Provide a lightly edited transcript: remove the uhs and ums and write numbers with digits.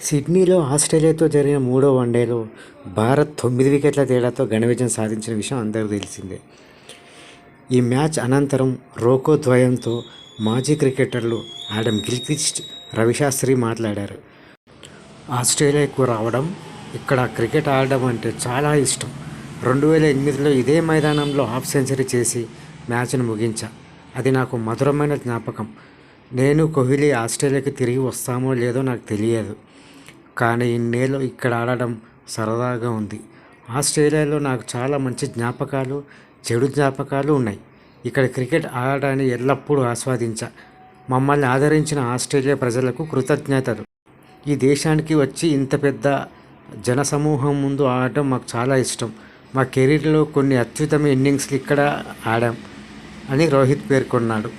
సిడ్నీలో ఆస్ట్రేలియాతో జరిగిన మూడో వన్డేలో భారత్ 9 వికెట్ల తేడాతో ఘన విజయం సాధించిన విషయం అందరికీ తెలిసిందే. ఈ మ్యాచ్ అనంతరం రోకో ద్వయంతో మాజీ క్రికెటర్లు ఆడమ్ గిల్క్రిస్ట్, రవిశాస్త్రి మాట్లాడారు. ఆస్ట్రేలియాకు రావడం, ఇక్కడ క్రికెట్ ఆడడం అంటే చాలా ఇష్టం. 2008లో ఇదే మైదానంలో హాఫ్ సెంచరీ చేసి మ్యాచ్ను ముగించా. అది నాకు మధురమైన జ్ఞాపకం. నేను, కోహ్లీ ఆస్ట్రేలియాకి తిరిగి వస్తామో లేదో నాకు తెలియదు, కానీ ఇన్నేళ్ళు ఇక్కడ ఆడడం సరదాగా ఉంది. ఆస్ట్రేలియాలో నాకు చాలా మంచి జ్ఞాపకాలు, చెడు జ్ఞాపకాలు ఉన్నాయి. ఇక్కడ క్రికెట్ ఆడడాన్ని ఎల్లప్పుడూ ఆస్వాదించా. మమ్మల్ని ఆదరించిన ఆస్ట్రేలియా ప్రజలకు కృతజ్ఞతలు. ఈ దేశానికి వచ్చి ఇంత పెద్ద జనసమూహం ముందు ఆడటం మాకు చాలా ఇష్టం. మా కెరీర్లో కొన్ని అత్యుత్తమ ఇన్నింగ్స్లు ఇక్కడ ఆడాం అని రోహిత్ పేర్కొన్నాడు.